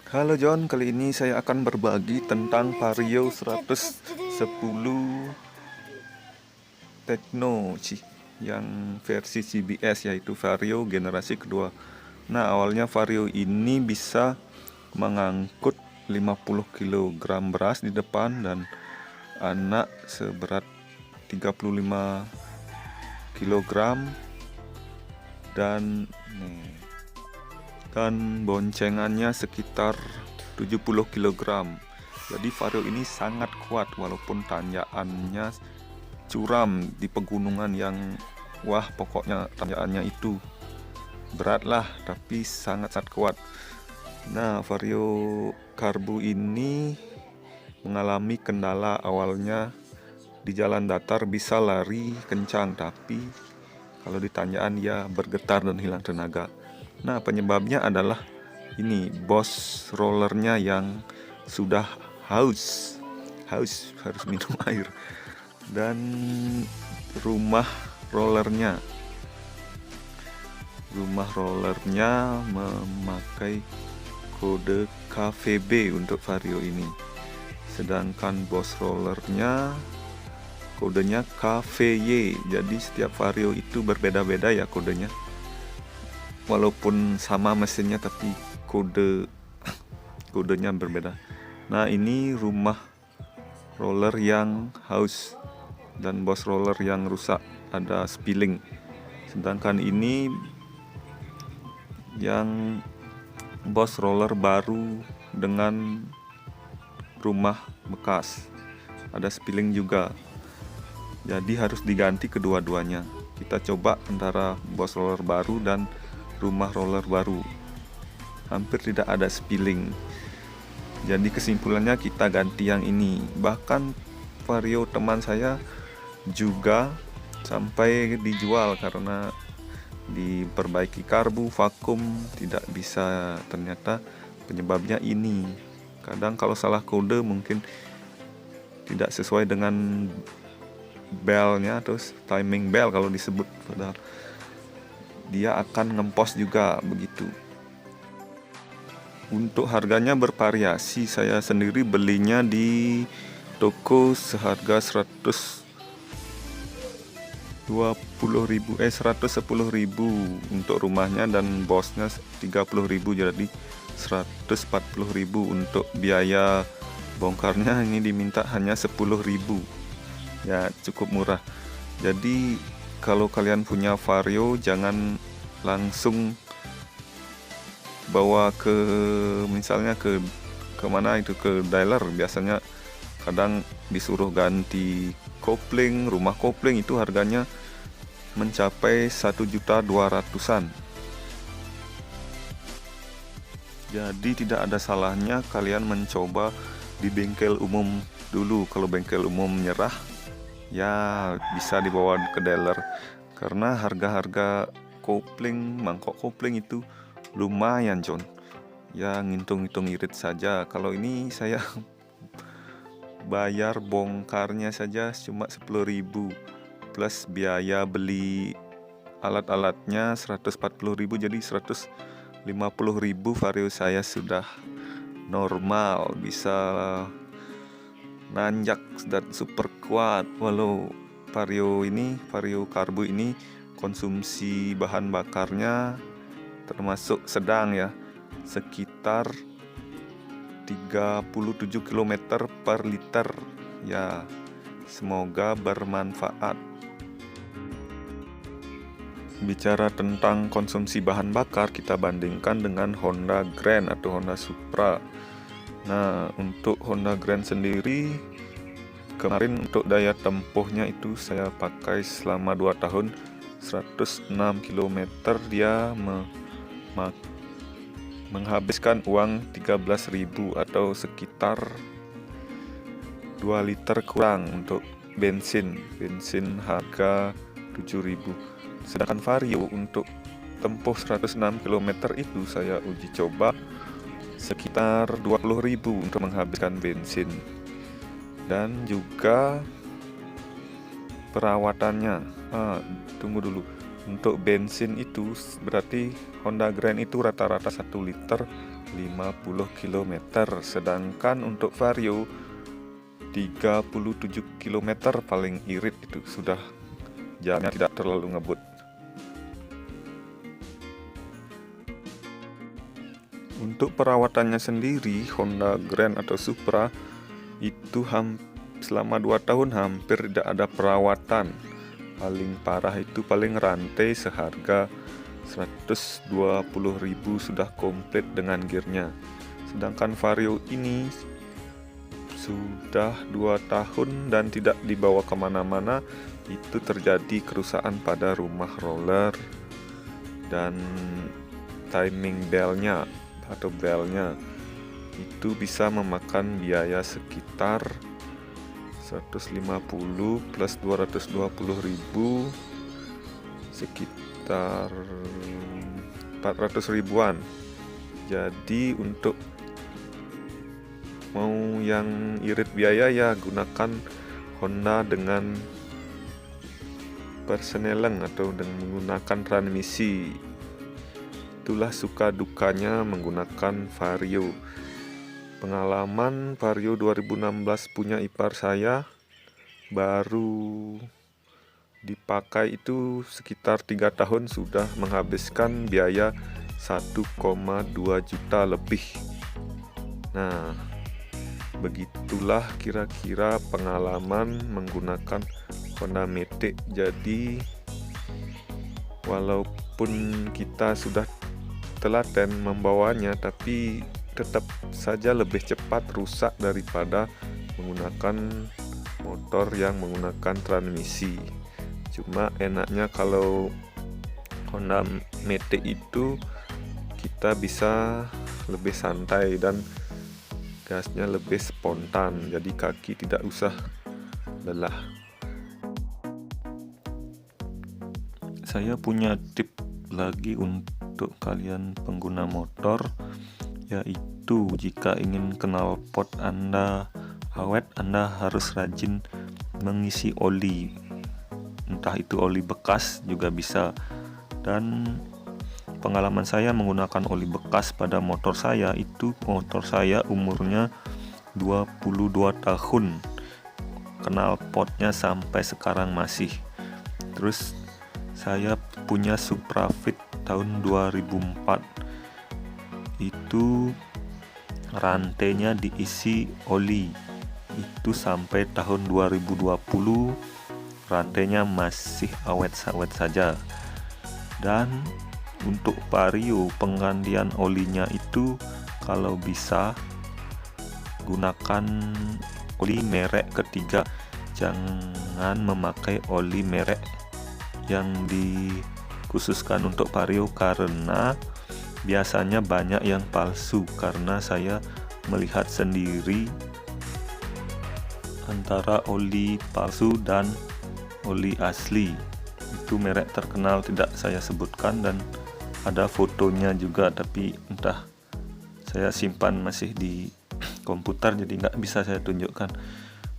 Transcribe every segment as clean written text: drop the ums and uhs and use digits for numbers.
Halo John, kali ini saya akan berbagi tentang Vario 110 Tekno yang versi CBS, yaitu Vario generasi kedua. Nah, awalnya Vario ini bisa mengangkut 50 kg beras di depan dan anak seberat 35 kg dan boncengannya sekitar 70 kg. Jadi Vario ini sangat kuat walaupun tanjakannya curam di pegunungan yang pokoknya tanjakannya itu berat lah, tapi sangat kuat. Nah, Vario Karbu ini mengalami kendala awalnya. Di jalan datar bisa lari kencang, tapi kalau di tanjakan ya bergetar dan hilang tenaga. Nah, penyebabnya adalah ini bos rollernya yang sudah haus harus minum air, dan rumah rollernya memakai kode KVB untuk Vario ini, sedangkan bos rollernya kodenya KVY. Jadi setiap Vario itu berbeda-beda ya kodenya, walaupun sama mesinnya tapi kodenya berbeda. Nah, ini rumah roller yang haus dan bos roller yang rusak, ada spilling. Sedangkan ini yang bos roller baru dengan rumah bekas, ada spilling juga. Jadi harus diganti kedua-duanya. Kita coba antara bos roller baru dan rumah roller baru, hampir tidak ada spilling. Jadi kesimpulannya kita ganti yang ini. Bahkan Vario teman saya juga sampai dijual karena diperbaiki karbu, vakum, tidak bisa. Ternyata penyebabnya ini. Kadang kalau salah kode mungkin tidak sesuai dengan belnya, terus timing bell kalau disebut, padahal dia akan ngempos juga begitu. Untuk harganya bervariasi, saya sendiri belinya di toko seharga 110.000 untuk rumahnya, dan bosnya 30.000, jadi 140.000. Untuk biaya bongkarnya ini diminta hanya 10.000, ya cukup murah. Jadi kalau kalian punya Vario, jangan langsung bawa ke misalnya ke mana itu, ke dealer. Biasanya kadang disuruh ganti kopling, rumah kopling itu harganya mencapai 1.200.000-an. Jadi tidak ada salahnya kalian mencoba di bengkel umum dulu. Kalau bengkel umum menyerah, ya bisa dibawa ke dealer, karena harga-harga kopling, mangkok kopling itu lumayan, John. Ya ngitung-ngitung irit saja. Kalau ini saya bayar bongkarnya saja cuma 10.000, plus biaya beli alat-alatnya 140.000, jadi 150.000. Vario saya sudah normal, bisa nanjak dan super kuat. Walau Vario Karbu ini konsumsi bahan bakarnya termasuk sedang ya, sekitar 37 km per liter. Ya, semoga bermanfaat. Bicara tentang konsumsi bahan bakar, kita bandingkan dengan Honda Grand atau Honda Supra. Nah, untuk Honda Grand sendiri, kemarin untuk daya tempuhnya itu saya pakai selama 2 tahun, 106 km. Dia menghabiskan uang 13.000 atau sekitar 2 liter kurang untuk bensin harga 7.000. Sedangkan Vario untuk tempuh 106 km itu saya uji coba sekitar 20.000 untuk menghabiskan bensin. Dan juga perawatannya, tunggu dulu, untuk bensin itu berarti Honda Grand itu rata-rata 1 liter 50 km, sedangkan untuk Vario 37 km paling irit, itu sudah jalannya tidak terlalu ngebut. Untuk perawatannya sendiri, Honda Grand atau Supra itu selama 2 tahun hampir tidak ada perawatan. Paling parah itu paling rantai seharga 120.000 sudah komplit dengan gearnya. Sedangkan Vario ini sudah 2 tahun dan tidak dibawa kemana-mana. Itu terjadi kerusakan pada rumah roller dan timing belnya atau belnya. Itu bisa memakan biaya sekitar 150 plus 220.000, sekitar 400 ribuan. Jadi untuk mau yang irit biaya ya gunakan Honda dengan persneleng atau dengan menggunakan transmisi. Itulah suka dukanya menggunakan Vario. Pengalaman Vario 2016 punya ipar saya, baru dipakai itu sekitar 3 tahun sudah menghabiskan biaya 1,2 juta lebih. Nah, begitulah kira-kira pengalaman menggunakan Honda Matic. Jadi walaupun kita sudah telaten membawanya, tapi tetap saja lebih cepat rusak daripada menggunakan motor yang menggunakan transmisi. Cuma enaknya kalau Honda Matic itu kita bisa lebih santai dan gasnya lebih spontan, jadi kaki tidak usah lelah. Saya punya tip lagi untuk kalian pengguna motor, yaitu jika ingin knalpot Anda awet, Anda harus rajin mengisi oli, entah itu oli bekas juga bisa. Dan pengalaman saya menggunakan oli bekas pada motor saya, itu motor saya umurnya 22 tahun, knalpotnya sampai sekarang masih. Terus saya punya Supra Fit tahun 2004, itu rantainya diisi oli, itu sampai tahun 2020 rantainya masih awet-awet saja. Dan untuk Vario penggantian olinya itu kalau bisa gunakan oli merek ketiga, jangan memakai oli merek yang dikhususkan untuk Vario, karena biasanya banyak yang palsu. Karena saya melihat sendiri antara oli palsu dan oli asli, itu merek terkenal tidak saya sebutkan dan ada fotonya juga, tapi entah saya simpan masih di komputer jadi nggak bisa saya tunjukkan.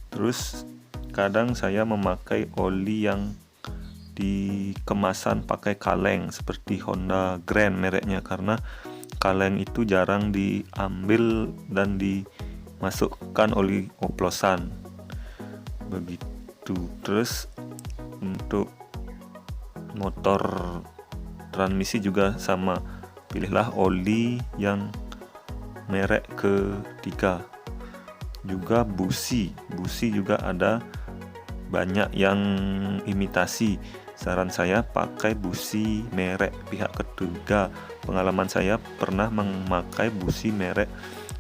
Terus kadang saya memakai oli yang di kemasan pakai kaleng seperti Honda Grand mereknya, karena kaleng itu jarang diambil dan dimasukkan oli oplosan begitu. Terus untuk motor transmisi juga sama, pilihlah oli yang merek ketiga. Juga busi juga ada banyak yang imitasi. Saran saya pakai busi merek pihak ketiga. Pengalaman saya pernah memakai busi merek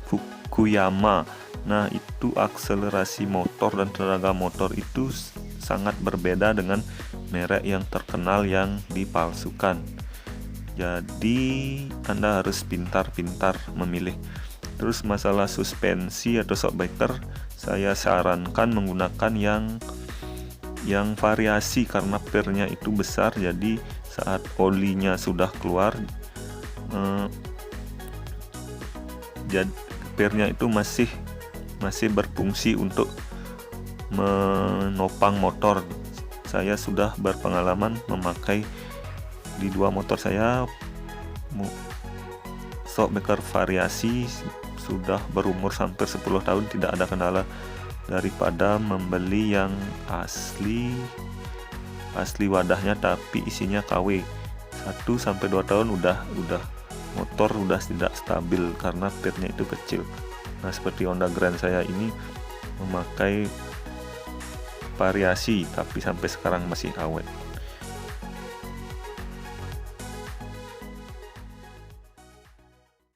Fukuyama. Nah, itu akselerasi motor dan tenaga motor itu sangat berbeda dengan merek yang terkenal yang dipalsukan. Jadi Anda harus pintar-pintar memilih. Terus masalah suspensi atau shockbreaker, saya sarankan menggunakan yang variasi, karena pernya itu besar, jadi saat olinya sudah keluar jadi pernya itu masih berfungsi untuk menopang motor. Saya sudah berpengalaman memakai di 2 motor saya Stockmaker variasi sudah berumur hampir 10 tahun, tidak ada kendala daripada membeli yang asli wadahnya tapi isinya KW. 1-2 tahun udah motor udah tidak stabil karena pitnya itu kecil. Nah, seperti Honda Grand saya ini memakai variasi tapi sampai sekarang masih awet.